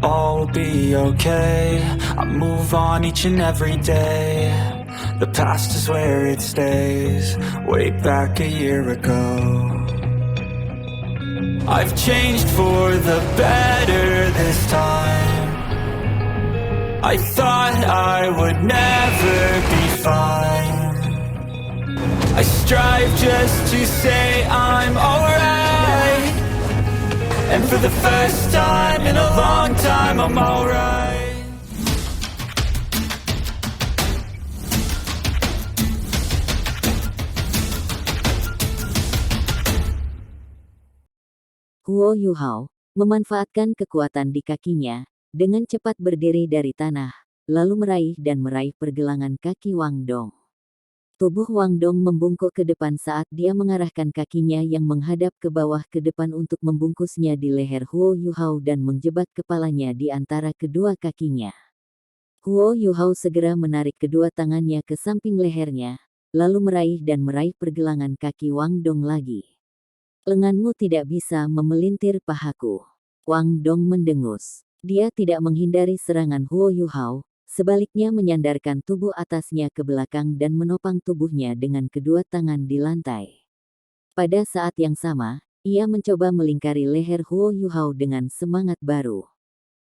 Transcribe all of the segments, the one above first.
all will be okay. I move on each and every day. The past is where it stays. Way back a year ago, I've changed for the better this time. I thought I would never be fine. I strive just to say I'm alright, and for the first time in a long time I'm alright. Huo Yuhao memanfaatkan kekuatan di kakinya, dengan cepat berdiri dari tanah, lalu meraih pergelangan kaki Wang Dong. Tubuh Wang Dong membungkuk ke depan saat dia mengarahkan kakinya yang menghadap ke bawah ke depan untuk membungkusnya di leher Huo Yuhao dan menjebak kepalanya di antara kedua kakinya. Huo Yuhao segera menarik kedua tangannya ke samping lehernya, lalu meraih pergelangan kaki Wang Dong lagi. Lenganmu tidak bisa memelintir pahaku. Wang Dong mendengus. Dia tidak menghindari serangan Huo Yuhao, sebaliknya menyandarkan tubuh atasnya ke belakang dan menopang tubuhnya dengan kedua tangan di lantai. Pada saat yang sama, ia mencoba melingkari leher Huo Yuhao dengan semangat baru.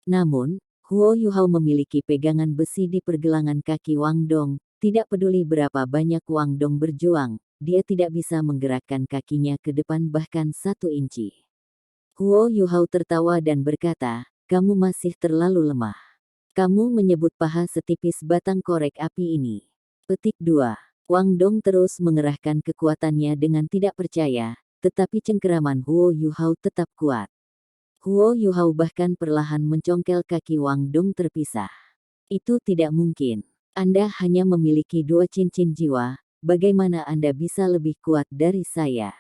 Namun, Huo Yuhao memiliki pegangan besi di pergelangan kaki Wang Dong. Tidak peduli berapa banyak Wang Dong berjuang, dia tidak bisa menggerakkan kakinya ke depan bahkan 1 inci. Huo Yuhao tertawa dan berkata, "Kamu masih terlalu lemah. Kamu menyebut paha setipis batang korek api ini." Petik 2. Wang Dong terus mengerahkan kekuatannya dengan tidak percaya, tetapi cengkeraman Huo Yuhao tetap kuat. Huo Yuhao bahkan perlahan mencongkel kaki Wang Dong terpisah. "Itu tidak mungkin. Anda hanya memiliki 2 cincin jiwa, bagaimana Anda bisa lebih kuat dari saya?"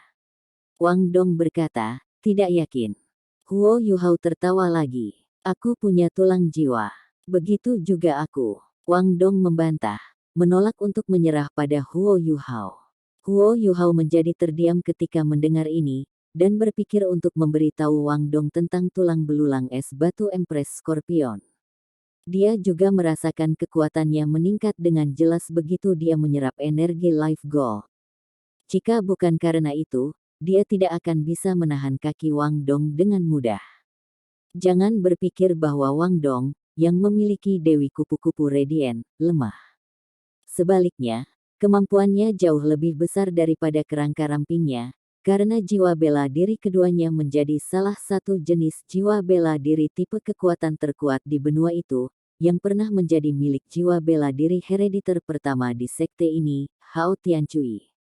Wang Dong berkata, "Tidak yakin." Huo Yuhao tertawa lagi. "Aku punya tulang jiwa. Begitu juga aku." Wang Dong membantah, menolak untuk menyerah pada Huo Yuhao. Huo Yuhao menjadi terdiam ketika mendengar ini, dan berpikir untuk memberitahu Wang Dong tentang tulang belulang es batu Empress Scorpion. Dia juga merasakan kekuatannya meningkat dengan jelas begitu dia menyerap energi Life Gold. Jika bukan karena itu, dia tidak akan bisa menahan kaki Wang Dong dengan mudah. Jangan berpikir bahwa Wang Dong, yang memiliki Dewi Kupu-Kupu Radiant, lemah. Sebaliknya, kemampuannya jauh lebih besar daripada kerangka rampingnya, karena jiwa bela diri keduanya menjadi salah satu jenis jiwa bela diri tipe kekuatan terkuat di benua itu, yang pernah menjadi milik jiwa bela diri herediter pertama di sekte ini, Hao Tianchui.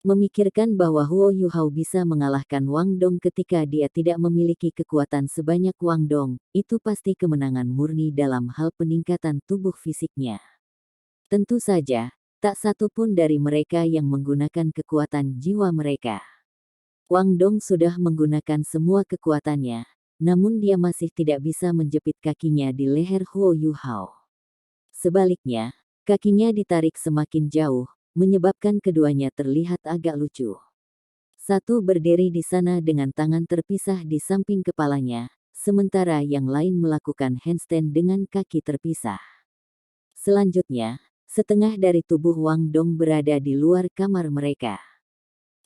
Memikirkan bahwa Huo Yuhao bisa mengalahkan Wang Dong ketika dia tidak memiliki kekuatan sebanyak Wang Dong, itu pasti kemenangan murni dalam hal peningkatan tubuh fisiknya. Tentu saja, tak satu pun dari mereka yang menggunakan kekuatan jiwa mereka. Wang Dong sudah menggunakan semua kekuatannya, namun dia masih tidak bisa menjepit kakinya di leher Huo Yuhao. Sebaliknya, kakinya ditarik semakin jauh, menyebabkan keduanya terlihat agak lucu. Satu berdiri di sana dengan tangan terpisah di samping kepalanya, sementara yang lain melakukan handstand dengan kaki terpisah. Selanjutnya, setengah dari tubuh Wang Dong berada di luar kamar mereka.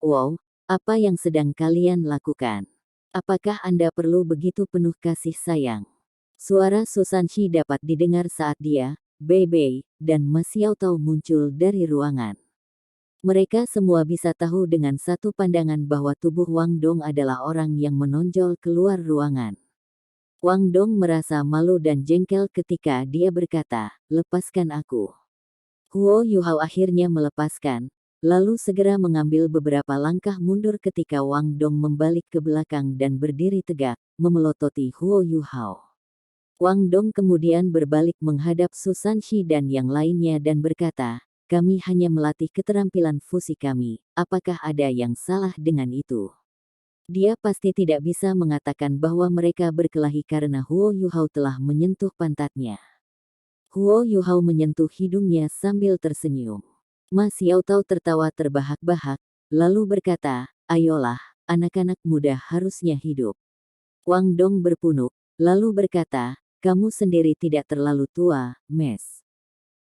"Wow, apa yang sedang kalian lakukan? Apakah Anda perlu begitu penuh kasih sayang?" Suara Susanshi dapat didengar saat dia, Bei Bei, dan Ma Xiaotao muncul dari ruangan. Mereka semua bisa tahu dengan satu pandangan bahwa tubuh Wang Dong adalah orang yang menonjol keluar ruangan. Wang Dong merasa malu dan jengkel ketika dia berkata, "Lepaskan aku." Huo Yuhao akhirnya melepaskan, lalu segera mengambil beberapa langkah mundur ketika Wang Dong membalik ke belakang dan berdiri tegak, memelototi Huo Yuhao. Wang Dong kemudian berbalik menghadap Susanshi dan yang lainnya dan berkata, "Kami hanya melatih keterampilan fusi kami, apakah ada yang salah dengan itu?" Dia pasti tidak bisa mengatakan bahwa mereka berkelahi karena Huo Yuhao telah menyentuh pantatnya. Huo Yuhao menyentuh hidungnya sambil tersenyum. Ma Xiaotao tertawa terbahak-bahak, lalu berkata, "Ayolah, anak-anak muda harusnya hidup." Wang Dong berpunuk, lalu berkata, kamu sendiri tidak terlalu tua, Mes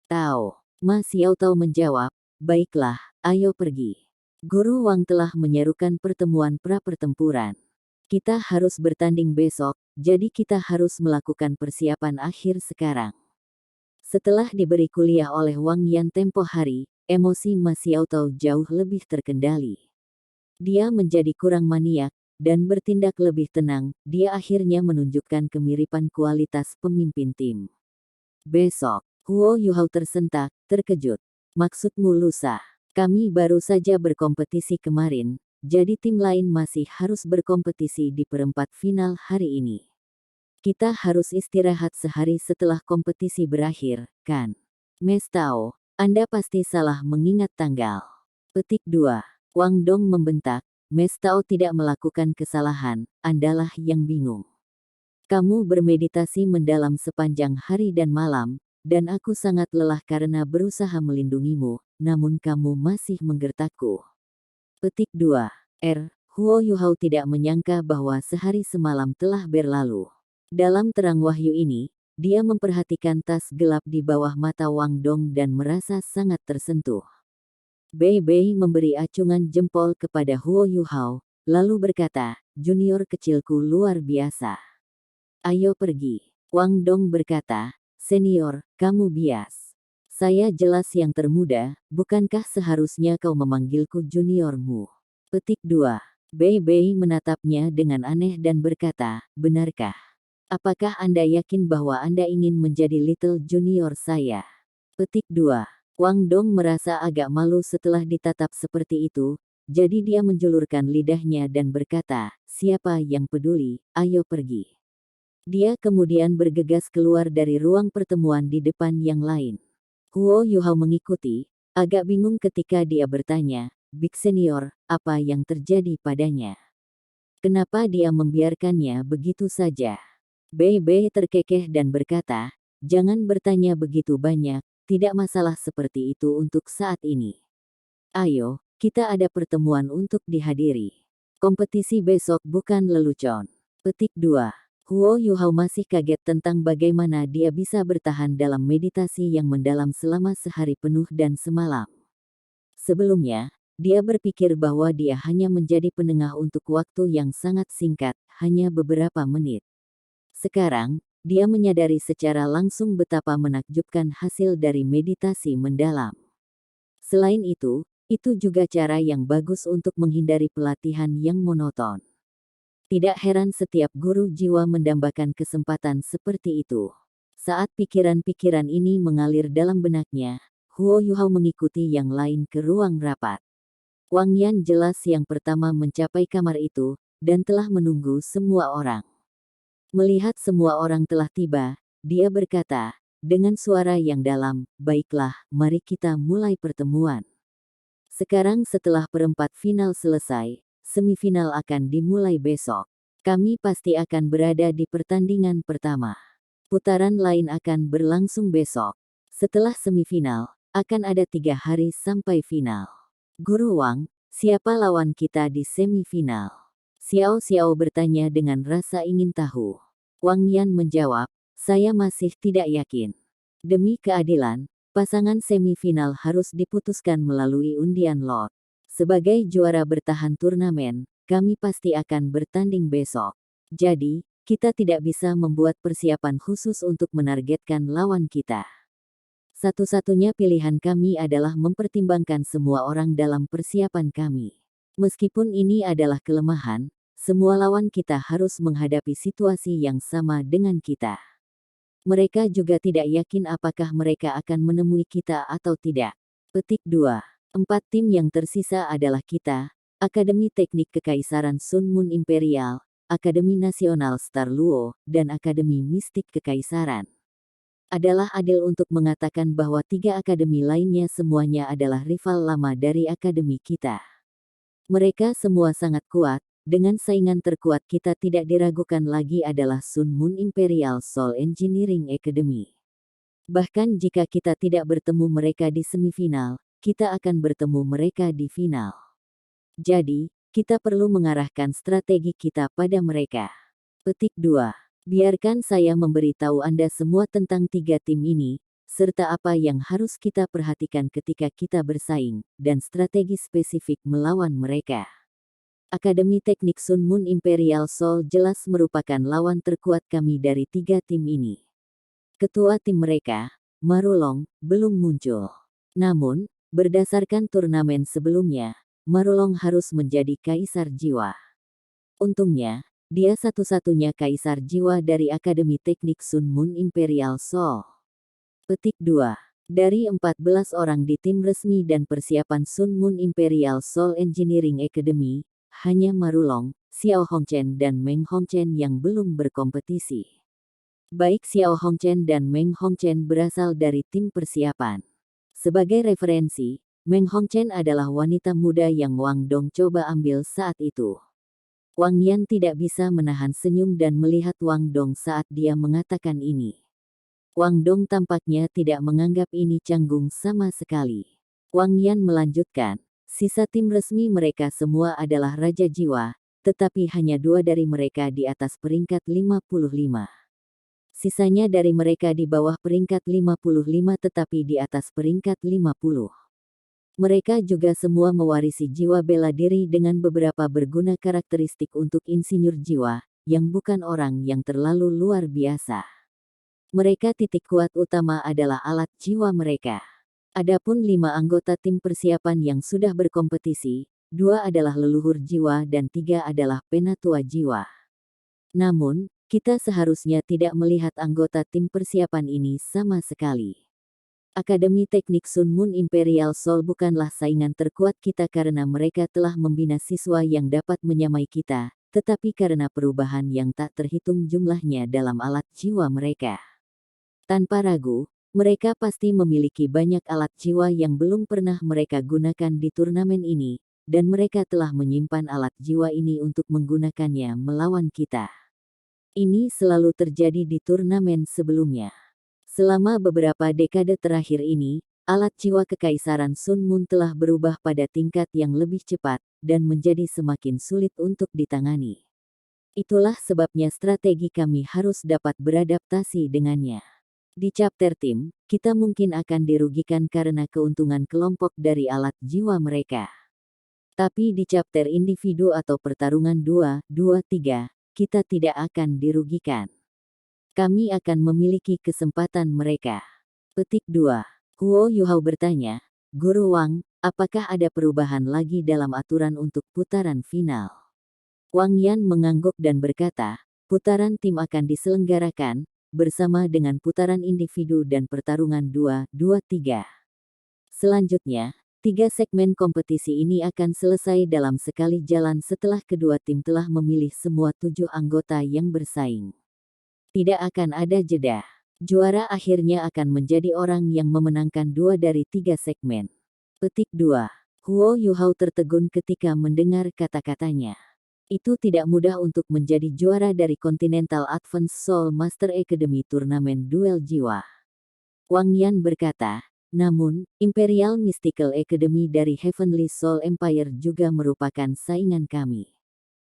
Tao. Ma Xiaotao menjawab, baiklah, ayo pergi. Guru Wang telah menyerukan pertemuan pra-pertempuran. Kita harus bertanding besok, jadi kita harus melakukan persiapan akhir sekarang. Setelah diberi kuliah oleh Wang Yan tempo hari, emosi Ma Xiaotao jauh lebih terkendali. Dia menjadi kurang maniak, dan bertindak lebih tenang. Dia akhirnya menunjukkan kemiripan kualitas pemimpin tim. Besok, Huo Yuhao tersentak, terkejut. Maksudmu lusa? Kami baru saja berkompetisi kemarin, jadi tim lain masih harus berkompetisi di perempat final hari ini. Kita harus istirahat sehari setelah kompetisi berakhir, kan? Mes Tao, Anda pasti salah mengingat tanggal. Petik 2. Wang Dong membentak, Mes Tao tidak melakukan kesalahan, Andalah yang bingung. Kamu bermeditasi mendalam sepanjang hari dan malam, dan aku sangat lelah karena berusaha melindungimu, namun kamu masih menggertakku. Petik 2. Huo Yuhao tidak menyangka bahwa sehari semalam telah berlalu. Dalam terang wahyu ini, dia memperhatikan tas gelap di bawah mata Wang Dong dan merasa sangat tersentuh. Bei Bei memberi acungan jempol kepada Huo Yuhao, lalu berkata, junior kecilku luar biasa. Ayo pergi. Wang Dong berkata, senior, kamu bias. Saya jelas yang termuda, bukankah seharusnya kau memanggilku juniormu? Petik 2. Bei Bei menatapnya dengan aneh dan berkata, benarkah? Apakah Anda yakin bahwa Anda ingin menjadi little junior saya? Petik 2. Wang Dong merasa agak malu setelah ditatap seperti itu, jadi dia menjulurkan lidahnya dan berkata, siapa yang peduli, ayo pergi. Dia kemudian bergegas keluar dari ruang pertemuan di depan yang lain. Huo Yuhao mengikuti, agak bingung ketika dia bertanya, Big Senior, apa yang terjadi padanya? Kenapa dia membiarkannya begitu saja? Bei Bei terkekeh dan berkata, jangan bertanya begitu banyak, tidak masalah seperti itu untuk saat ini. Ayo, kita ada pertemuan untuk dihadiri. Kompetisi besok bukan lelucon. Petik 2. Huo Yuhao masih kaget tentang bagaimana dia bisa bertahan dalam meditasi yang mendalam selama sehari penuh dan semalam. Sebelumnya, dia berpikir bahwa dia hanya menjadi penengah untuk waktu yang sangat singkat, hanya beberapa menit. Sekarang, dia menyadari secara langsung betapa menakjubkan hasil dari meditasi mendalam. Selain itu juga cara yang bagus untuk menghindari pelatihan yang monoton. Tidak heran setiap guru jiwa mendambakan kesempatan seperti itu. Saat pikiran-pikiran ini mengalir dalam benaknya, Huo Yuhao mengikuti yang lain ke ruang rapat. Wang Yan jelas yang pertama mencapai kamar itu, dan telah menunggu semua orang. Melihat semua orang telah tiba, dia berkata, dengan suara yang dalam, baiklah, mari kita mulai pertemuan. Sekarang setelah perempat final selesai, semifinal akan dimulai besok. Kami pasti akan berada di pertandingan pertama. Putaran lain akan berlangsung besok. Setelah semifinal, akan ada 3 hari sampai final. Guru Wang, siapa lawan kita di semifinal? Xiao Xiao bertanya dengan rasa ingin tahu. Wang Yan menjawab, saya masih tidak yakin. Demi keadilan, pasangan semifinal harus diputuskan melalui undian lot. Sebagai juara bertahan turnamen, kami pasti akan bertanding besok. Jadi, kita tidak bisa membuat persiapan khusus untuk menargetkan lawan kita. Satu-satunya pilihan kami adalah mempertimbangkan semua orang dalam persiapan kami. Meskipun ini adalah kelemahan, semua lawan kita harus menghadapi situasi yang sama dengan kita. Mereka juga tidak yakin apakah mereka akan menemui kita atau tidak. Petik 2. 4 tim yang tersisa adalah kita, Akademi Teknik Kekaisaran Sun Moon Imperial, Akademi Nasional Star Luo, dan Akademi Mistik Kekaisaran. Adalah adil untuk mengatakan bahwa 3 akademi lainnya semuanya adalah rival lama dari akademi kita. Mereka semua sangat kuat, dengan saingan terkuat kita tidak diragukan lagi adalah Sun Moon Imperial Soul Engineering Academy. Bahkan jika kita tidak bertemu mereka di semifinal, kita akan bertemu mereka di final. Jadi, kita perlu mengarahkan strategi kita pada mereka. Petik 2. Biarkan saya memberitahu Anda semua tentang tiga tim ini, serta apa yang harus kita perhatikan ketika kita bersaing, dan strategi spesifik melawan mereka. Akademi Teknik Sun Moon Imperial Soul jelas merupakan lawan terkuat kami dari tiga tim ini. Ketua tim mereka, Marulong, belum muncul. Namun, berdasarkan turnamen sebelumnya, Marulong harus menjadi kaisar jiwa. Untungnya, dia satu-satunya kaisar jiwa dari Akademi Teknik Sun Moon Imperial Soul. Petik 2. Dari 14 orang di tim resmi dan persiapan Sun Moon Imperial Soul Engineering Academy, hanya Marulong, Xiao Hongchen dan Meng Hongchen yang belum berkompetisi. Baik Xiao Hongchen dan Meng Hongchen berasal dari tim persiapan. Sebagai referensi, Meng Hongchen adalah wanita muda yang Wang Dong coba ambil saat itu. Wang Yan tidak bisa menahan senyum dan melihat Wang Dong saat dia mengatakan ini. Wang Dong tampaknya tidak menganggap ini canggung sama sekali. Wang Yan melanjutkan, sisa tim resmi mereka semua adalah Raja Jiwa, tetapi hanya 2 dari mereka di atas peringkat 55. Sisanya dari mereka di bawah peringkat 55 tetapi di atas peringkat 50. Mereka juga semua mewarisi jiwa bela diri dengan beberapa berguna karakteristik untuk insinyur jiwa, yang bukan orang yang terlalu luar biasa. Mereka titik kuat utama adalah alat jiwa mereka. Adapun 5 anggota tim persiapan yang sudah berkompetisi, 2 adalah leluhur jiwa dan 3 adalah penatua jiwa. Namun, kita seharusnya tidak melihat anggota tim persiapan ini sama sekali. Akademi Teknik Sun Moon Imperial Soul bukanlah saingan terkuat kita karena mereka telah membina siswa yang dapat menyamai kita, tetapi karena perubahan yang tak terhitung jumlahnya dalam alat jiwa mereka. Tanpa ragu, mereka pasti memiliki banyak alat jiwa yang belum pernah mereka gunakan di turnamen ini, dan mereka telah menyimpan alat jiwa ini untuk menggunakannya melawan kita. Ini selalu terjadi di turnamen sebelumnya. Selama beberapa dekade terakhir ini, alat jiwa kekaisaran Sun Moon telah berubah pada tingkat yang lebih cepat, dan menjadi semakin sulit untuk ditangani. Itulah sebabnya strategi kami harus dapat beradaptasi dengannya. Di chapter tim, kita mungkin akan dirugikan karena keuntungan kelompok dari alat jiwa mereka. Tapi di chapter individu atau pertarungan 2-2-3, kita tidak akan dirugikan. Kami akan memiliki kesempatan mereka. Petik 2. Huo Yuhao bertanya, Guru Wang, apakah ada perubahan lagi dalam aturan untuk putaran final? Wang Yan mengangguk dan berkata, putaran tim akan diselenggarakan, bersama dengan putaran individu dan pertarungan 2-2-3. Selanjutnya, 3 segmen kompetisi ini akan selesai dalam sekali jalan setelah kedua tim telah memilih semua 7 anggota yang bersaing. Tidak akan ada jeda. Juara akhirnya akan menjadi orang yang memenangkan 2 dari 3 segmen. Petik 2. Huo Yuhao tertegun ketika mendengar kata-katanya. Itu tidak mudah untuk menjadi juara dari Continental Advanced Soul Master Academy turnamen duel jiwa. Wang Yan berkata, namun, Imperial Mystical Academy dari Heavenly Soul Empire juga merupakan saingan kami.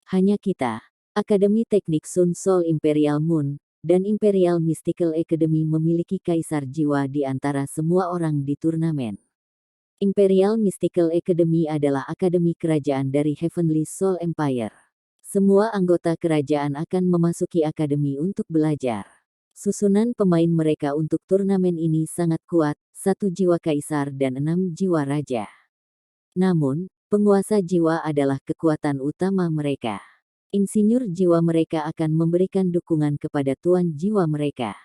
Hanya kita, Akademi Teknik Sun Soul Imperial Moon, dan Imperial Mystical Academy memiliki kaisar jiwa di antara semua orang di turnamen. Imperial Mystical Academy adalah akademi kerajaan dari Heavenly Soul Empire. Semua anggota kerajaan akan memasuki akademi untuk belajar. Susunan pemain mereka untuk turnamen ini sangat kuat, 1 jiwa kaisar dan 6 jiwa raja. Namun, penguasa jiwa adalah kekuatan utama mereka. Insinyur jiwa mereka akan memberikan dukungan kepada tuan jiwa mereka.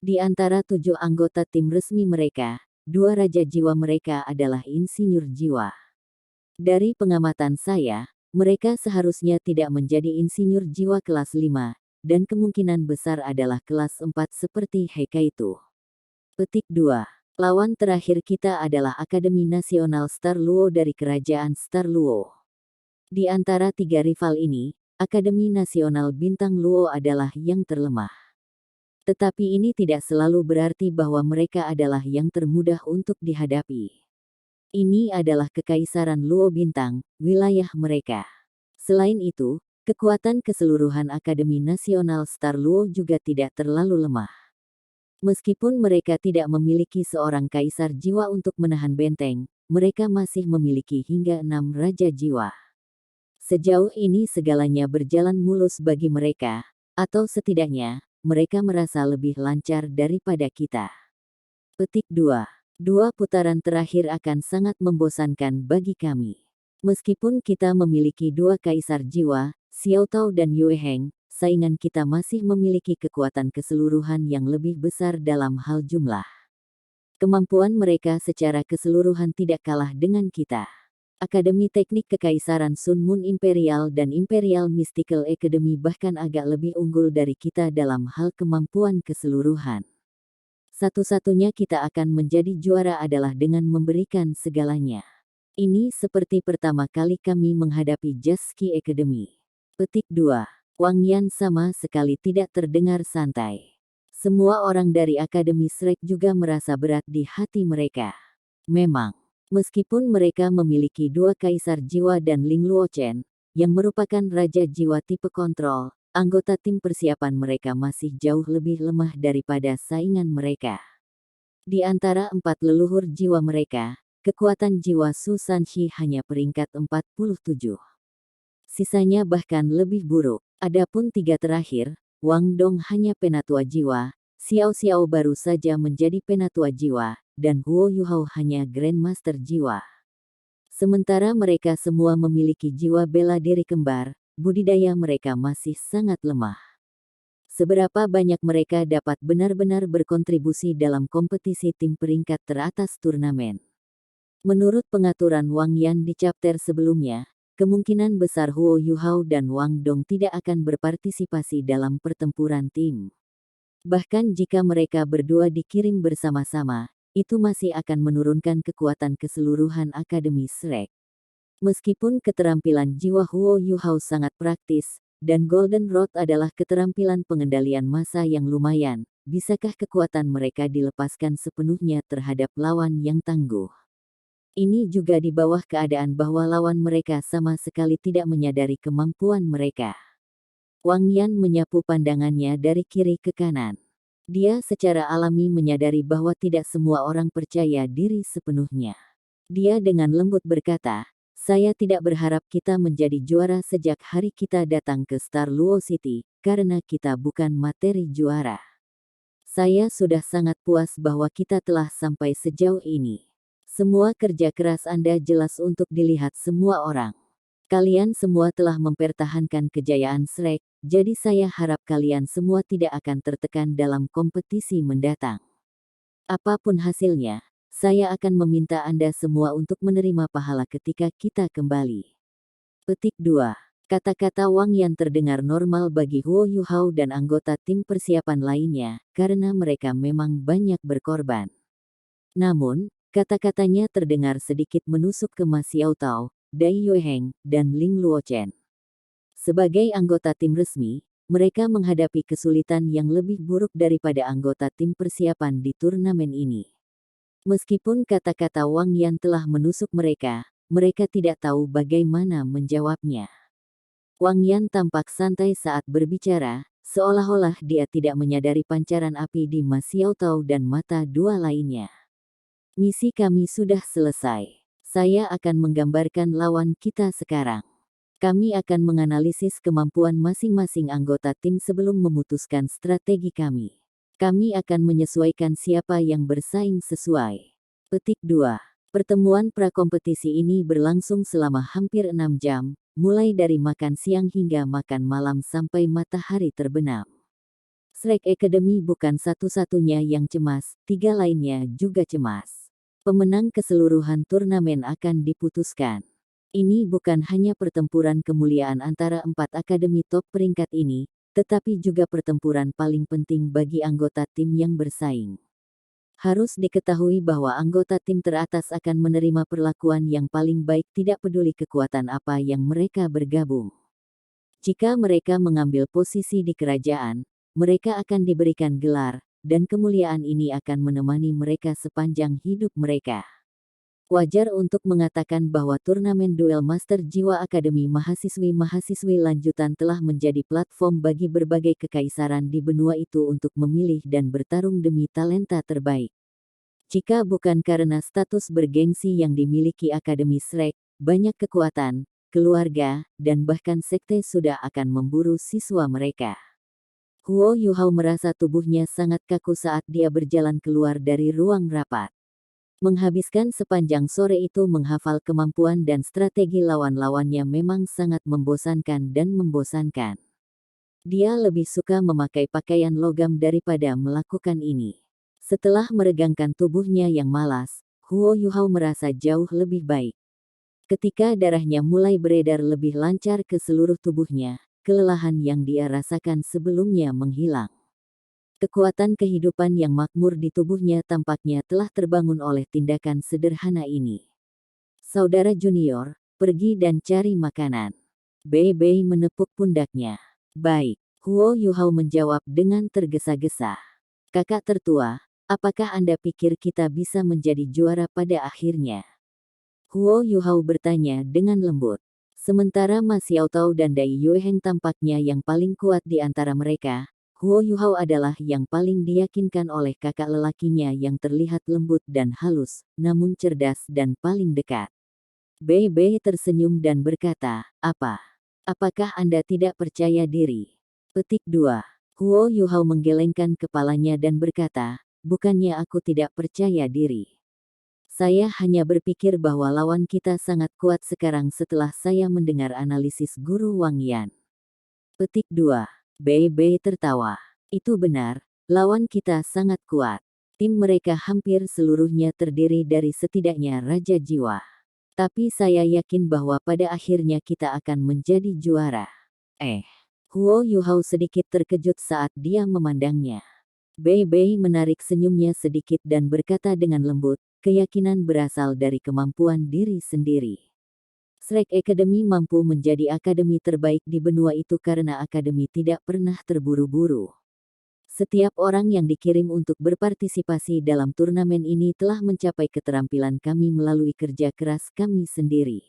Di antara 7 anggota tim resmi mereka, 2 raja jiwa mereka adalah insinyur jiwa. Dari pengamatan saya, mereka seharusnya tidak menjadi insinyur jiwa kelas 5, dan kemungkinan besar adalah kelas 4 seperti Heikaitu. Petik 2. Lawan terakhir kita adalah Akademi Nasional Star Luo dari Kerajaan Star Luo. Di antara 3 rival ini, Akademi Nasional Bintang Luo adalah yang terlemah. Tetapi ini tidak selalu berarti bahwa mereka adalah yang termudah untuk dihadapi. Ini adalah Kekaisaran Luo Bintang, wilayah mereka. Selain itu, Kekuatan keseluruhan Akademi Nasional Star Luo juga tidak terlalu lemah. Meskipun mereka tidak memiliki seorang kaisar jiwa untuk menahan benteng, mereka masih memiliki hingga 6 raja jiwa. Sejauh ini segalanya berjalan mulus bagi mereka, atau setidaknya, mereka merasa lebih lancar daripada kita. Petik 2. Dua putaran terakhir akan sangat membosankan bagi kami. Meskipun kita memiliki 2 kaisar jiwa, Xiao Tao dan Yue Heng, saingan kita masih memiliki kekuatan keseluruhan yang lebih besar dalam hal jumlah. Kemampuan mereka secara keseluruhan tidak kalah dengan kita. Akademi Teknik Kekaisaran Sun Moon Imperial dan Imperial Mystical Academy bahkan agak lebih unggul dari kita dalam hal kemampuan keseluruhan. Satu-satunya kita akan menjadi juara adalah dengan memberikan segalanya. Ini seperti pertama kali kami menghadapi Just Ski Academy. Petik 2. Wang Yan sama sekali tidak terdengar santai. Semua orang dari Akademi Shrek juga merasa berat di hati mereka. Memang, meskipun mereka memiliki 2 kaisar jiwa dan Ling Luochen, yang merupakan raja jiwa tipe kontrol, anggota tim persiapan mereka masih jauh lebih lemah daripada saingan mereka. Di antara 4 leluhur jiwa mereka, kekuatan jiwa Su Sanxi hanya peringkat 47. Sisanya bahkan lebih buruk. Adapun 3 terakhir, Wang Dong hanya penatua jiwa, Xiao Xiao baru saja menjadi penatua jiwa, dan Huo Yuhao hanya Grandmaster jiwa. Sementara mereka semua memiliki jiwa bela diri kembar, budidaya mereka masih sangat lemah. Seberapa banyak mereka dapat benar-benar berkontribusi dalam kompetisi tim peringkat teratas turnamen? Menurut pengaturan Wang Yan di chapter sebelumnya, kemungkinan besar Huo Yuhao dan Wang Dong tidak akan berpartisipasi dalam pertempuran tim. Bahkan jika mereka berdua dikirim bersama-sama, itu masih akan menurunkan kekuatan keseluruhan Akademi Shrek. Meskipun keterampilan jiwa Huo Yuhao sangat praktis, dan Golden Rod adalah keterampilan pengendalian massa yang lumayan, bisakah kekuatan mereka dilepaskan sepenuhnya terhadap lawan yang tangguh? Ini juga di bawah keadaan bahwa lawan mereka sama sekali tidak menyadari kemampuan mereka. Wang Yan menyapu pandangannya dari kiri ke kanan. Dia secara alami menyadari bahwa tidak semua orang percaya diri sepenuhnya. Dia dengan lembut berkata, "Saya tidak berharap kita menjadi juara sejak hari kita datang ke Star Luo City, karena kita bukan materi juara. Saya sudah sangat puas bahwa kita telah sampai sejauh ini. Semua kerja keras Anda jelas untuk dilihat semua orang. Kalian semua telah mempertahankan kejayaan Shrek, jadi saya harap kalian semua tidak akan tertekan dalam kompetisi mendatang. Apapun hasilnya, saya akan meminta Anda semua untuk menerima pahala ketika kita kembali." Petik 2. Kata-kata Wang Yan terdengar normal bagi Huo Yuhao dan anggota tim persiapan lainnya, karena mereka memang banyak berkorban. Namun, kata-katanya terdengar sedikit menusuk ke Ma Xiao Tao, Dai Yue Heng, dan Ling Luochen. Sebagai anggota tim resmi, mereka menghadapi kesulitan yang lebih buruk daripada anggota tim persiapan di turnamen ini. Meskipun kata-kata Wang Yan telah menusuk mereka tidak tahu bagaimana menjawabnya. Wang Yan tampak santai saat berbicara, seolah-olah dia tidak menyadari pancaran api di Ma Xiao Tao dan mata 2 lainnya. "Misi kami sudah selesai. Saya akan menggambarkan lawan kita sekarang. Kami akan menganalisis kemampuan masing-masing anggota tim sebelum memutuskan strategi kami. Kami akan menyesuaikan siapa yang bersaing sesuai." Petik 2. Pertemuan prakompetisi ini berlangsung selama hampir 6 jam, mulai dari makan siang hingga makan malam sampai matahari terbenam. Shrek Academy bukan satu-satunya yang cemas, 3 lainnya juga cemas. Pemenang keseluruhan turnamen akan diputuskan. Ini bukan hanya pertempuran kemuliaan antara 4 akademi top peringkat ini, tetapi juga pertempuran paling penting bagi anggota tim yang bersaing. Harus diketahui bahwa anggota tim teratas akan menerima perlakuan yang paling baik tidak peduli kekuatan apa yang mereka bergabung. Jika mereka mengambil posisi di kerajaan, mereka akan diberikan gelar, dan kemuliaan ini akan menemani mereka sepanjang hidup mereka. Wajar untuk mengatakan bahwa turnamen duel Master Jiwa Akademi Mahasiswi-Mahasiswi Lanjutan telah menjadi platform bagi berbagai kekaisaran di benua itu untuk memilih dan bertarung demi talenta terbaik. Jika bukan karena status bergengsi yang dimiliki Akademi Shrek, banyak kekuatan, keluarga, dan bahkan sekte sudah akan memburu siswa mereka. Huo Yuhao merasa tubuhnya sangat kaku saat dia berjalan keluar dari ruang rapat. Menghabiskan sepanjang sore itu menghafal kemampuan dan strategi lawan-lawannya memang sangat membosankan dan membosankan. Dia lebih suka memakai pakaian logam daripada melakukan ini. Setelah meregangkan tubuhnya yang malas, Huo Yuhao merasa jauh lebih baik. Ketika darahnya mulai beredar lebih lancar ke seluruh tubuhnya, kelelahan yang dia rasakan sebelumnya menghilang. Kekuatan kehidupan yang makmur di tubuhnya tampaknya telah terbangun oleh tindakan sederhana ini. Saudara junior, pergi dan cari makanan. Bei Bei menepuk pundaknya. Baik, Huo Yuhao menjawab dengan tergesa-gesa. Kakak tertua, apakah Anda pikir kita bisa menjadi juara pada akhirnya? Huo Yuhao bertanya dengan lembut. Sementara Ma Xiaotao dan Dai Yueheng tampaknya yang paling kuat di antara mereka, Huo Yuhao adalah yang paling diyakinkan oleh kakak lelakinya yang terlihat lembut dan halus, namun cerdas dan paling dekat. Bei Bei tersenyum dan berkata, "Apa? Apakah Anda tidak percaya diri?" Petik 2. Huo Yuhao menggelengkan kepalanya dan berkata, "Bukannya aku tidak percaya diri. Saya hanya berpikir bahwa lawan kita sangat kuat sekarang setelah saya mendengar analisis Guru Wang Yan." Petik 2. Bei Bei tertawa. Itu benar, lawan kita sangat kuat. Tim mereka hampir seluruhnya terdiri dari setidaknya Raja Jiwa. Tapi saya yakin bahwa pada akhirnya kita akan menjadi juara. Huo Yuhao sedikit terkejut saat dia memandangnya. Bei Bei menarik senyumnya sedikit dan berkata dengan lembut, keyakinan berasal dari kemampuan diri sendiri. Shrek Academy mampu menjadi akademi terbaik di benua itu karena akademi tidak pernah terburu-buru. Setiap orang yang dikirim untuk berpartisipasi dalam turnamen ini telah mencapai keterampilan kami melalui kerja keras kami sendiri.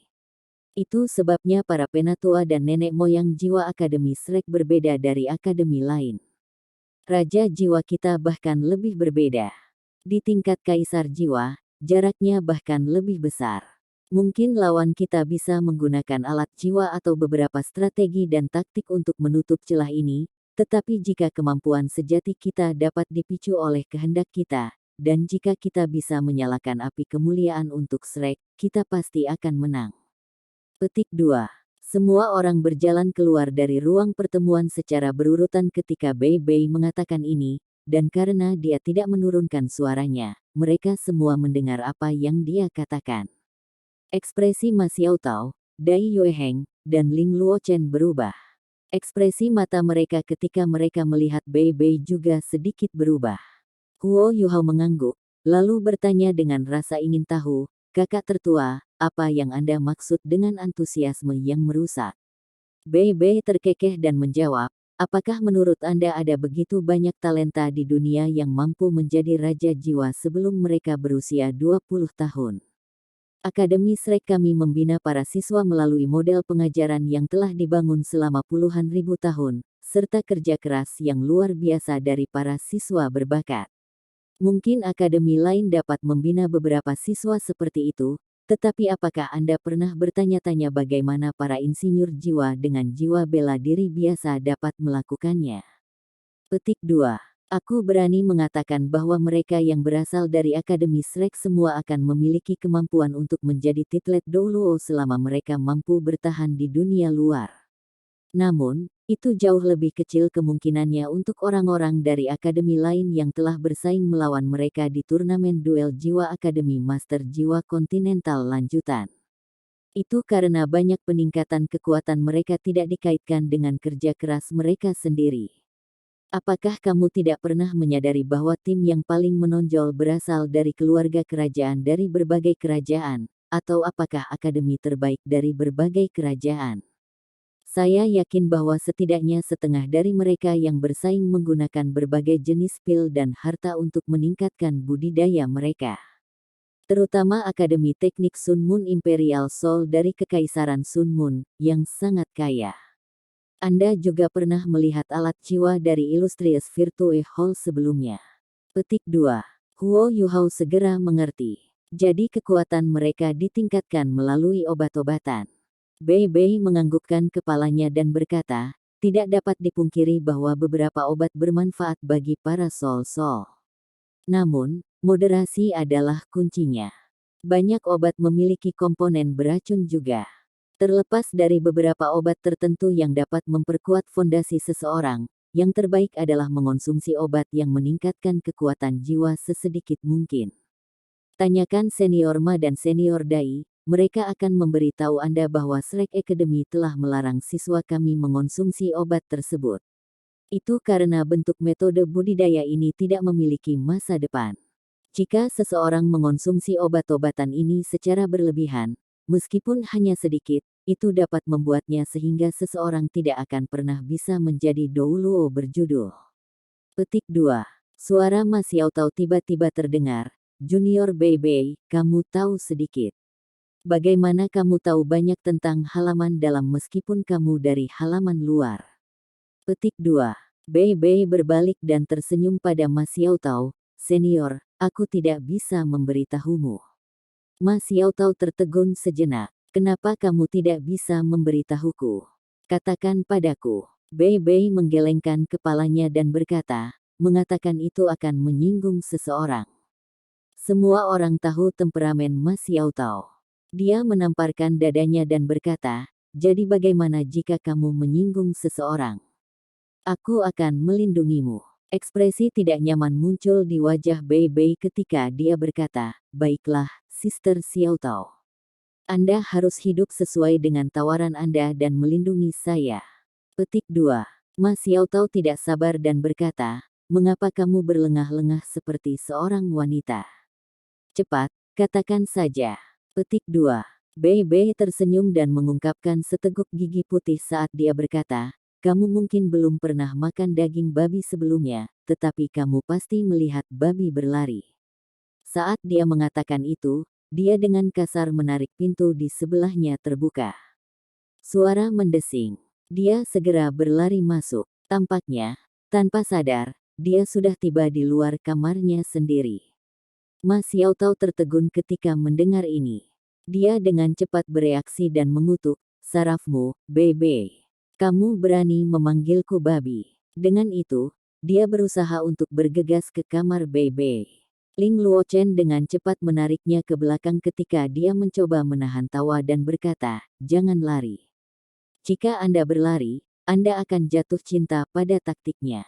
Itu sebabnya para penatua dan nenek moyang jiwa Akademi Shrek berbeda dari akademi lain. Raja jiwa kita bahkan lebih berbeda. Di tingkat kaisar jiwa, jaraknya bahkan lebih besar. Mungkin lawan kita bisa menggunakan alat jiwa atau beberapa strategi dan taktik untuk menutup celah ini, tetapi jika kemampuan sejati kita dapat dipicu oleh kehendak kita, dan jika kita bisa menyalakan api kemuliaan untuk Shrek, kita pasti akan menang. Petik 2. Semua orang berjalan keluar dari ruang pertemuan secara berurutan ketika Bei Bei mengatakan ini, dan karena dia tidak menurunkan suaranya, mereka semua mendengar apa yang dia katakan. Ekspresi Ma Xiaotao, Dai Yueheng, dan Ling Luochen berubah. Ekspresi mata mereka ketika mereka melihat Bei Bei juga sedikit berubah. Huo Yuhao mengangguk, lalu bertanya dengan rasa ingin tahu, kakak tertua, apa yang Anda maksud dengan antusiasme yang merusak? Bei Bei terkekeh dan menjawab, apakah menurut Anda ada begitu banyak talenta di dunia yang mampu menjadi raja jiwa sebelum mereka berusia 20 tahun? Akademi Shrek kami membina para siswa melalui model pengajaran yang telah dibangun selama puluhan ribu tahun, serta kerja keras yang luar biasa dari para siswa berbakat. Mungkin akademi lain dapat membina beberapa siswa seperti itu, tetapi apakah Anda pernah bertanya-tanya bagaimana para insinyur jiwa dengan jiwa bela diri biasa dapat melakukannya? Petik 2. Aku berani mengatakan bahwa mereka yang berasal dari Akademi Shrek semua akan memiliki kemampuan untuk menjadi titlet Douluo selama mereka mampu bertahan di dunia luar. Namun, itu jauh lebih kecil kemungkinannya untuk orang-orang dari akademi lain yang telah bersaing melawan mereka di turnamen duel jiwa Akademi Master Jiwa Kontinental lanjutan. Itu karena banyak peningkatan kekuatan mereka tidak dikaitkan dengan kerja keras mereka sendiri. Apakah kamu tidak pernah menyadari bahwa tim yang paling menonjol berasal dari keluarga kerajaan dari berbagai kerajaan, atau apakah akademi terbaik dari berbagai kerajaan? Saya yakin bahwa setidaknya setengah dari mereka yang bersaing menggunakan berbagai jenis pil dan harta untuk meningkatkan budidaya mereka. terutama Akademi Teknik Sun Moon Imperial Soul dari Kekaisaran Sun Moon, yang sangat kaya. Anda juga pernah melihat alat jiwa dari Illustrious Virtue Hall sebelumnya. Petik 2. Huo Yuhao segera mengerti. Jadi kekuatan mereka ditingkatkan melalui obat-obatan. Bei Bei menganggukkan kepalanya dan berkata, tidak dapat dipungkiri bahwa beberapa obat bermanfaat bagi para soul-soul. Namun, moderasi adalah kuncinya. Banyak obat memiliki komponen beracun juga. Terlepas dari beberapa obat tertentu yang dapat memperkuat fondasi seseorang, yang terbaik adalah mengonsumsi obat yang meningkatkan kekuatan jiwa sesedikit mungkin. Tanyakan Senior Ma dan Senior Dai, mereka akan memberitahu Anda bahwa Shrek Academy telah melarang siswa kami mengonsumsi obat tersebut. Itu karena bentuk metode budidaya ini tidak memiliki masa depan. Jika seseorang mengonsumsi obat-obatan ini secara berlebihan, meskipun hanya sedikit, itu dapat membuatnya sehingga seseorang tidak akan pernah bisa menjadi Douluo berjudul. Petik 2. Suara Ma Xiaotao tiba-tiba terdengar. Junior Bei Bei, kamu tahu sedikit. Bagaimana kamu tahu banyak tentang halaman dalam meskipun kamu dari halaman luar? Petik 2. Bei Bei berbalik dan tersenyum pada Ma Xiaotao. Senior, aku tidak bisa memberitahumu. Ma Xiaotao tertegun sejenak. Kenapa kamu tidak bisa memberitahuku? Katakan padaku. Bei Bei menggelengkan kepalanya dan berkata, mengatakan itu akan menyinggung seseorang. Semua orang tahu temperamen Ma Xiaotao. Dia menamparkan dadanya dan berkata, jadi bagaimana jika kamu menyinggung seseorang? Aku akan melindungimu. Ekspresi tidak nyaman muncul di wajah Bei Bei ketika dia berkata, baiklah, Sister Xiaotao. Anda harus hidup sesuai dengan tawaran Anda dan melindungi saya. Petik 2. Ma Xiaotao tidak sabar dan berkata, mengapa kamu berlengah-lengah seperti seorang wanita? Cepat, katakan saja. Petik 2. Bei Bei tersenyum dan mengungkapkan seteguk gigi putih saat dia berkata, kamu mungkin belum pernah makan daging babi sebelumnya, tetapi kamu pasti melihat babi berlari. Saat dia mengatakan itu, dia dengan kasar menarik pintu di sebelahnya terbuka. Suara mendesing. Dia segera berlari masuk. Tampaknya, tanpa sadar, dia sudah tiba di luar kamarnya sendiri. Ma Xiaotao tertegun ketika mendengar ini. Dia dengan cepat bereaksi dan mengutuk, sarafmu, Bei Bei. Kamu berani memanggilku babi. Dengan itu, dia berusaha untuk bergegas ke kamar Bei Bei. Ling Luochen dengan cepat menariknya ke belakang ketika dia mencoba menahan tawa dan berkata, jangan lari. Jika Anda berlari, Anda akan jatuh cinta pada taktiknya.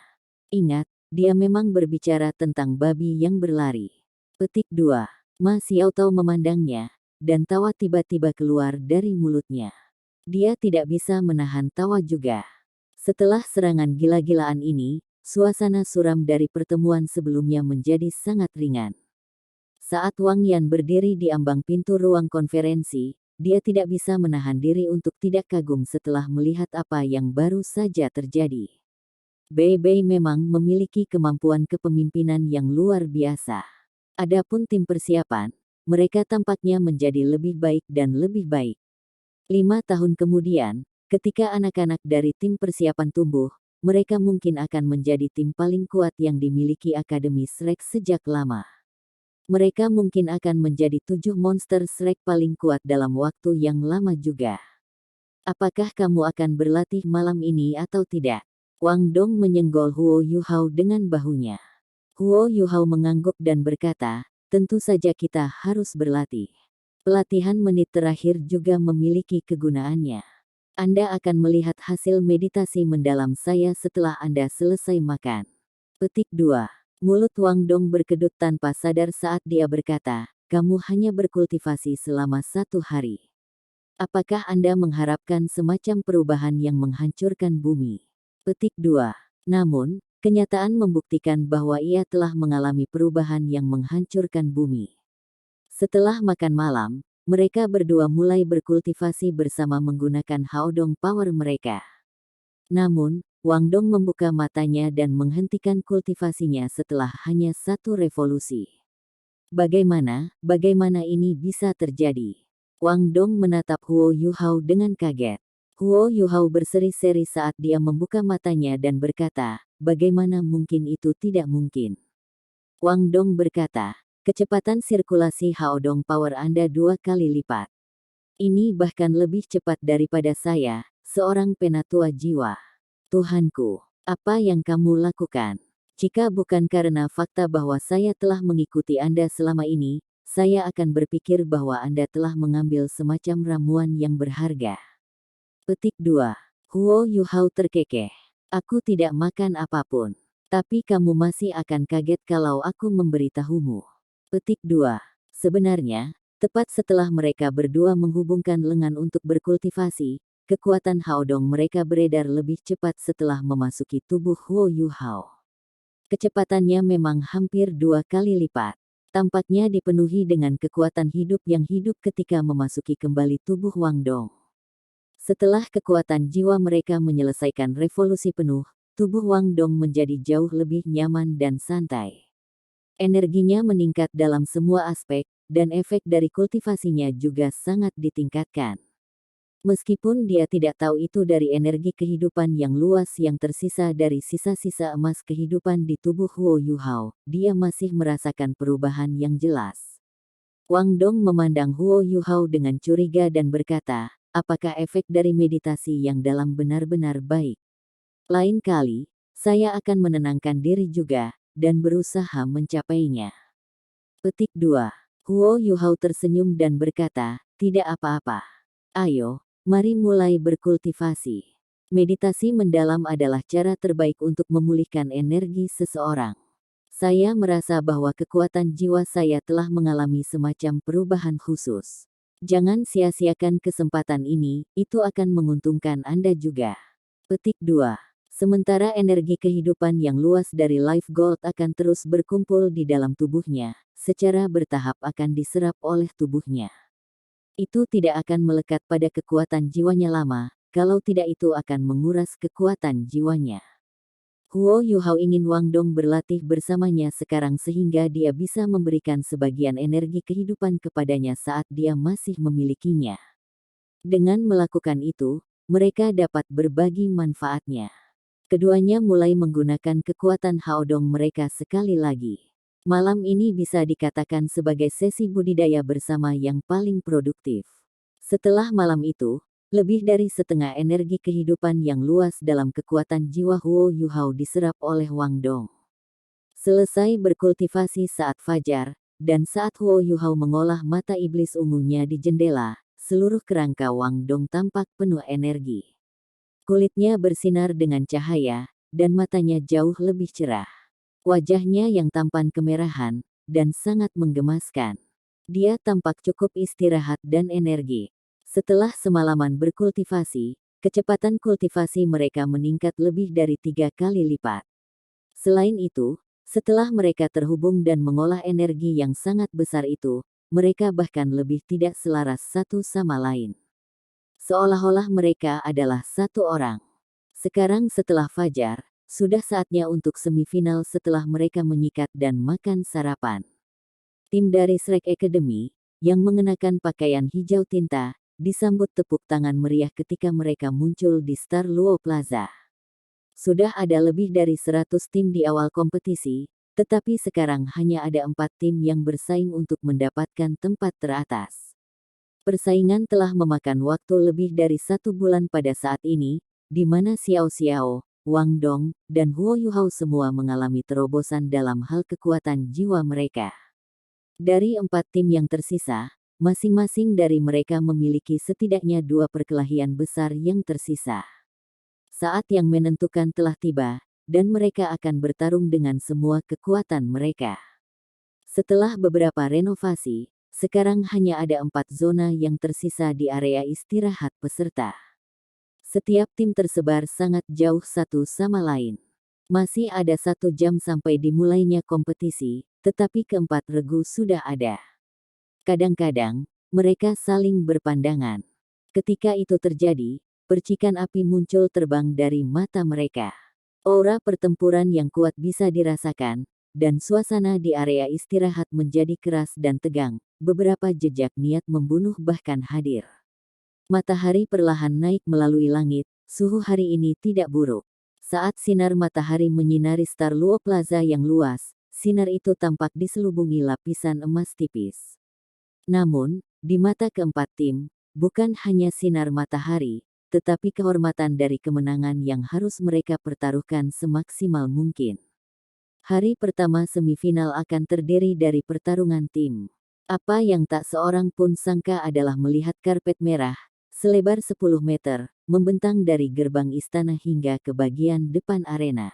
Ingat, dia memang berbicara tentang babi yang berlari. Petik 2. Ma Xiaotao memandangnya, dan tawa tiba-tiba keluar dari mulutnya. Dia tidak bisa menahan tawa juga. Setelah serangan gila-gilaan ini, suasana suram dari pertemuan sebelumnya menjadi sangat ringan. Saat Wang Yan berdiri di ambang pintu ruang konferensi, dia tidak bisa menahan diri untuk tidak kagum setelah melihat apa yang baru saja terjadi. Bei Bei memang memiliki kemampuan kepemimpinan yang luar biasa. Adapun tim persiapan, mereka tampaknya menjadi lebih baik dan lebih baik. 5 tahun kemudian, ketika anak-anak dari tim persiapan tumbuh, mereka mungkin akan menjadi tim paling kuat yang dimiliki Akademi Shrek sejak lama. Mereka mungkin akan menjadi 7 monster Shrek paling kuat dalam waktu yang lama juga. Apakah kamu akan berlatih malam ini atau tidak? Wang Dong menyenggol Huo Yuhao dengan bahunya. Huo Yuhao mengangguk dan berkata, tentu saja kita harus berlatih. Pelatihan menit terakhir juga memiliki kegunaannya. Anda akan melihat hasil meditasi mendalam saya setelah Anda selesai makan. Petik 2. Mulut Wang Dong berkedut tanpa sadar saat dia berkata, kamu hanya berkultivasi selama 1 hari. Apakah Anda mengharapkan semacam perubahan yang menghancurkan bumi? Petik 2. Namun, kenyataan membuktikan bahwa ia telah mengalami perubahan yang menghancurkan bumi. Setelah makan malam, mereka berdua mulai berkultivasi bersama menggunakan Haodong Power mereka. Namun, Wang Dong membuka matanya dan menghentikan kultivasinya setelah hanya 1 revolusi. Bagaimana ini bisa terjadi? Wang Dong menatap Huo Yuhao dengan kaget. Huo Yuhao berseri-seri saat dia membuka matanya dan berkata, bagaimana mungkin itu tidak mungkin? Wang Dong berkata, kecepatan sirkulasi Haodong Power Anda 2 kali lipat. Ini bahkan lebih cepat daripada saya, seorang penatua jiwa. Tuhanku, apa yang kamu lakukan? Jika bukan karena fakta bahwa saya telah mengikuti Anda selama ini, saya akan berpikir bahwa Anda telah mengambil semacam ramuan yang berharga. Petik 2. Huo Yuhao terkekeh. Aku tidak makan apapun. Tapi kamu masih akan kaget kalau aku memberitahumu. Petik 2. Sebenarnya, tepat setelah mereka berdua menghubungkan lengan untuk berkultivasi, kekuatan Haodong mereka beredar lebih cepat setelah memasuki tubuh Huo Yuhao. Kecepatannya memang hampir 2 kali lipat. Tampaknya dipenuhi dengan kekuatan hidup yang hidup ketika memasuki kembali tubuh Wang Dong. Setelah kekuatan jiwa mereka menyelesaikan revolusi penuh, tubuh Wang Dong menjadi jauh lebih nyaman dan santai. Energinya meningkat dalam semua aspek, dan efek dari kultivasinya juga sangat ditingkatkan. Meskipun dia tidak tahu itu dari energi kehidupan yang luas yang tersisa dari sisa-sisa emas kehidupan di tubuh Huo Yuhao, dia masih merasakan perubahan yang jelas. Wang Dong memandang Huo Yuhao dengan curiga dan berkata, apakah efek dari meditasi yang dalam benar-benar baik? Lain kali, saya akan menenangkan diri juga, dan berusaha mencapainya. Petik 2. Huo Yuhao tersenyum dan berkata, tidak apa-apa. Ayo, mari mulai berkultivasi. Meditasi mendalam adalah cara terbaik untuk memulihkan energi seseorang. Saya merasa bahwa kekuatan jiwa saya telah mengalami semacam perubahan khusus. Jangan sia-siakan kesempatan ini, itu akan menguntungkan Anda juga. Petik 2. Sementara energi kehidupan yang luas dari Life Gold akan terus berkumpul di dalam tubuhnya, secara bertahap akan diserap oleh tubuhnya. Itu tidak akan melekat pada kekuatan jiwanya lama, kalau tidak itu akan menguras kekuatan jiwanya. Huo Yuhao ingin Wang Dong berlatih bersamanya sekarang sehingga dia bisa memberikan sebagian energi kehidupan kepadanya saat dia masih memilikinya. Dengan melakukan itu, mereka dapat berbagi manfaatnya. Keduanya mulai menggunakan kekuatan Haodong mereka sekali lagi. Malam ini bisa dikatakan sebagai sesi budidaya bersama yang paling produktif. Setelah malam itu, lebih dari setengah energi kehidupan yang luas dalam kekuatan jiwa Huo Yuhao diserap oleh Wang Dong. Selesai berkultivasi saat fajar, dan saat Huo Yuhao mengolah mata iblis ungunya di jendela, seluruh kerangka Wang Dong tampak penuh energi. Kulitnya bersinar dengan cahaya, dan matanya jauh lebih cerah. Wajahnya yang tampan kemerahan, dan sangat menggemaskan. Dia tampak cukup istirahat dan energi. Setelah semalaman berkultivasi, kecepatan kultivasi mereka meningkat lebih dari 3 kali lipat. Selain itu, setelah mereka terhubung dan mengolah energi yang sangat besar itu, mereka bahkan lebih tidak selaras satu sama lain. Seolah-olah mereka adalah satu orang. Sekarang setelah fajar, sudah saatnya untuk semifinal setelah mereka menyikat dan makan sarapan. Tim dari Shrek Academy, yang mengenakan pakaian hijau tinta, disambut tepuk tangan meriah ketika mereka muncul di Star Luo Plaza. Sudah ada lebih dari 100 tim di awal kompetisi, tetapi sekarang hanya ada 4 tim yang bersaing untuk mendapatkan tempat teratas. Persaingan telah memakan waktu lebih dari 1 bulan pada saat ini, di mana Xiao Xiao, Wang Dong, dan Huo Yuhao semua mengalami terobosan dalam hal kekuatan jiwa mereka. Dari 4 tim yang tersisa, masing-masing dari mereka memiliki setidaknya 2 perkelahian besar yang tersisa. Saat yang menentukan telah tiba, dan mereka akan bertarung dengan semua kekuatan mereka. Setelah beberapa renovasi, sekarang hanya ada 4 zona yang tersisa di area istirahat peserta. Setiap tim tersebar sangat jauh satu sama lain. Masih ada 1 jam sampai dimulainya kompetisi, tetapi keempat regu sudah ada. Kadang-kadang, mereka saling berpandangan. Ketika itu terjadi, percikan api muncul terbang dari mata mereka. Aura pertempuran yang kuat bisa dirasakan, dan suasana di area istirahat menjadi keras dan tegang. Beberapa jejak niat membunuh bahkan hadir. Matahari perlahan naik melalui langit. Suhu hari ini tidak buruk. Saat sinar matahari menyinari Star Luo Plaza yang luas, sinar itu tampak diselubungi lapisan emas tipis. Namun, di mata keempat tim, bukan hanya sinar matahari, tetapi kehormatan dari kemenangan yang harus mereka pertaruhkan semaksimal mungkin. Hari pertama semifinal akan terdiri dari pertarungan tim. Apa yang tak seorang pun sangka adalah melihat karpet merah, selebar 10 meter, membentang dari gerbang istana hingga ke bagian depan arena.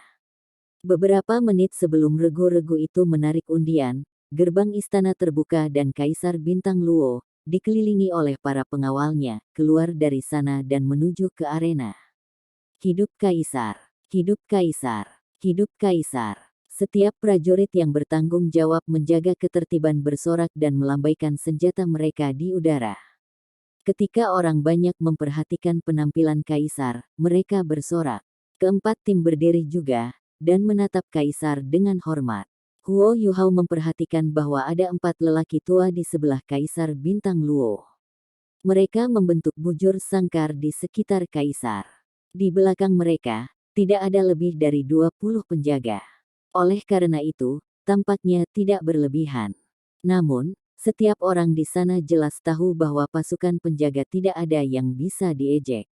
Beberapa menit sebelum regu-regu itu menarik undian, gerbang istana terbuka dan Kaisar Bintang Luo, dikelilingi oleh para pengawalnya, keluar dari sana dan menuju ke arena. Hidup Kaisar! Hidup Kaisar! Hidup Kaisar! Setiap prajurit yang bertanggung jawab menjaga ketertiban bersorak dan melambaikan senjata mereka di udara. Ketika orang banyak memperhatikan penampilan Kaisar, mereka bersorak. Keempat tim berdiri juga, dan menatap Kaisar dengan hormat. Huo Yuhao memperhatikan bahwa ada 4 lelaki tua di sebelah Kaisar Bintang Luo. Mereka membentuk bujur sangkar di sekitar Kaisar. Di belakang mereka, tidak ada lebih dari 20 penjaga. Oleh karena itu, tampaknya tidak berlebihan. Namun, setiap orang di sana jelas tahu bahwa pasukan penjaga tidak ada yang bisa diejek.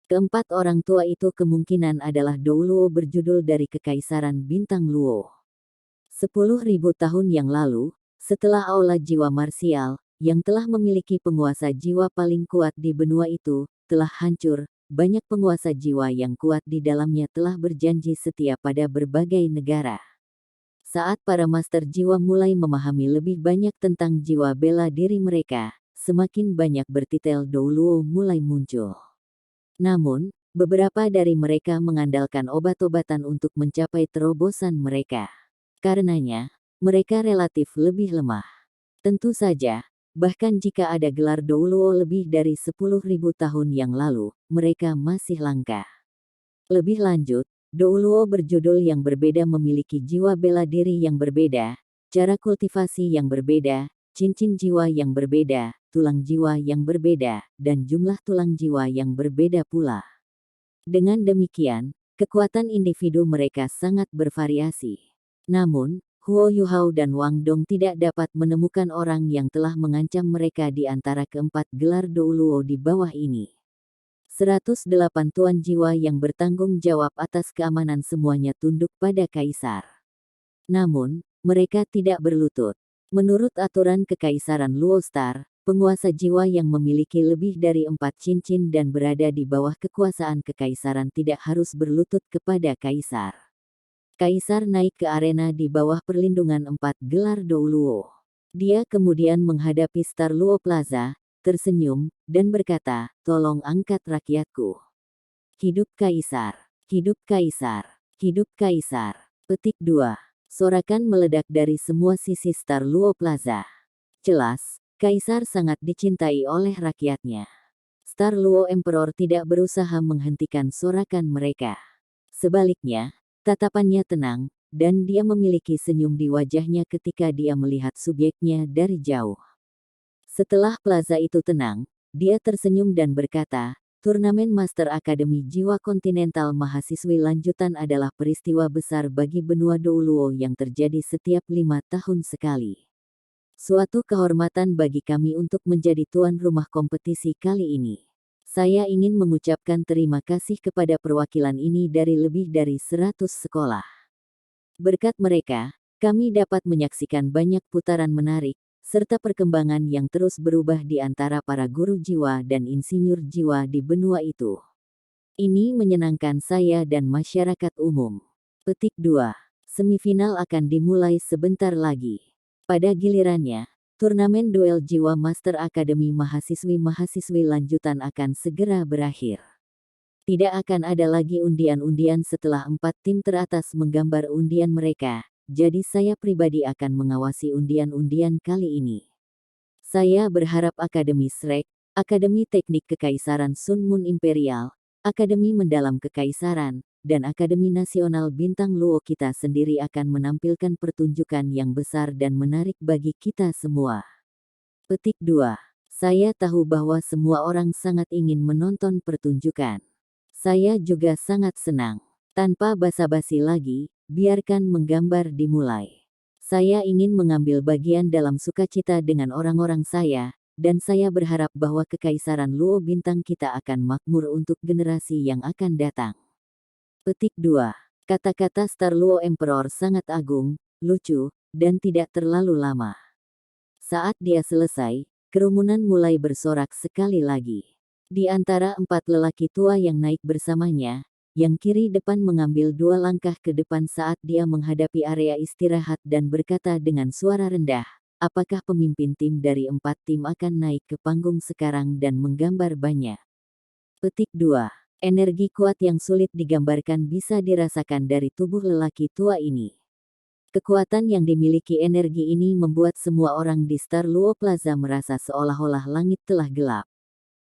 Keempat orang tua itu kemungkinan adalah Dou Luo berjudul dari Kekaisaran Bintang Luo. 10.000 tahun yang lalu, setelah Aula Jiwa Marsial, yang telah memiliki penguasa jiwa paling kuat di benua itu, telah hancur, banyak penguasa jiwa yang kuat di dalamnya telah berjanji setia pada berbagai negara. Saat para master jiwa mulai memahami lebih banyak tentang jiwa bela diri mereka, semakin banyak bertitel Dou Luo mulai muncul. Namun, beberapa dari mereka mengandalkan obat-obatan untuk mencapai terobosan mereka. Karenanya, mereka relatif lebih lemah. Tentu saja, bahkan jika ada gelar Dou Luo lebih dari 10.000 tahun yang lalu, mereka masih langka. Lebih lanjut, Dou Luo berjudul yang berbeda memiliki jiwa bela diri yang berbeda, cara kultivasi yang berbeda, cincin jiwa yang berbeda, tulang jiwa yang berbeda, dan jumlah tulang jiwa yang berbeda pula. Dengan demikian, kekuatan individu mereka sangat bervariasi. Namun, Huo Yuhao dan Wang Dong tidak dapat menemukan orang yang telah mengancam mereka di antara keempat gelar Dou Luo di bawah ini. 108 tuan jiwa yang bertanggung jawab atas keamanan semuanya tunduk pada Kaisar. Namun, mereka tidak berlutut. Menurut aturan Kekaisaran Luo Star, penguasa jiwa yang memiliki lebih dari 4 cincin dan berada di bawah kekuasaan Kekaisaran tidak harus berlutut kepada Kaisar. Kaisar naik ke arena di bawah perlindungan 4 gelar Dou Luo. Dia kemudian menghadapi Star Luo Plaza, tersenyum, dan berkata, "Tolong angkat rakyatku. Hidup Kaisar! Hidup Kaisar! Hidup Kaisar!" Petik 2. Sorakan meledak dari semua sisi Star Luo Plaza. Jelas, Kaisar sangat dicintai oleh rakyatnya. Star Luo Emperor tidak berusaha menghentikan sorakan mereka. Sebaliknya, tatapannya tenang, dan dia memiliki senyum di wajahnya ketika dia melihat subjeknya dari jauh. Setelah plaza itu tenang, dia tersenyum dan berkata, "Turnamen Master Akademi Jiwa Kontinental Mahasiswi Lanjutan adalah peristiwa besar bagi benua Dou Luo yang terjadi setiap 5 tahun sekali. Suatu kehormatan bagi kami untuk menjadi tuan rumah kompetisi kali ini. Saya ingin mengucapkan terima kasih kepada perwakilan ini dari lebih dari 100 sekolah. Berkat mereka, kami dapat menyaksikan banyak putaran menarik, serta perkembangan yang terus berubah di antara para guru jiwa dan insinyur jiwa di benua itu. Ini menyenangkan saya dan masyarakat umum." Petik 2. Semifinal akan dimulai sebentar lagi. Pada gilirannya, turnamen duel jiwa Master Akademi Mahasiswi-Mahasiswi Lanjutan akan segera berakhir. Tidak akan ada lagi undian-undian setelah 4 tim teratas menggambar undian mereka, jadi saya pribadi akan mengawasi undian-undian kali ini. Saya berharap Akademi Shrek, Akademi Teknik Kekaisaran Sun Moon Imperial, Akademi Mendalam Kekaisaran, dan Akademi Nasional Bintang Luo kita sendiri akan menampilkan pertunjukan yang besar dan menarik bagi kita semua. Petik 2. Saya tahu bahwa semua orang sangat ingin menonton pertunjukan. Saya juga sangat senang. Tanpa basa-basi lagi, biarkan menggambar dimulai. Saya ingin mengambil bagian dalam sukacita dengan orang-orang saya, dan saya berharap bahwa Kekaisaran Luo Bintang kita akan makmur untuk generasi yang akan datang. Petik 2. Kata-kata Star Luo Emperor sangat agung, lucu, dan tidak terlalu lama. Saat dia selesai, kerumunan mulai bersorak sekali lagi. Di antara 4 lelaki tua yang naik bersamanya, yang kiri depan mengambil 2 langkah ke depan saat dia menghadapi area istirahat dan berkata dengan suara rendah, apakah pemimpin tim dari 4 tim akan naik ke panggung sekarang dan menggambar banyak? Petik 2. Energi kuat yang sulit digambarkan bisa dirasakan dari tubuh lelaki tua ini. Kekuatan yang dimiliki energi ini membuat semua orang di Star Luo Plaza merasa seolah-olah langit telah gelap.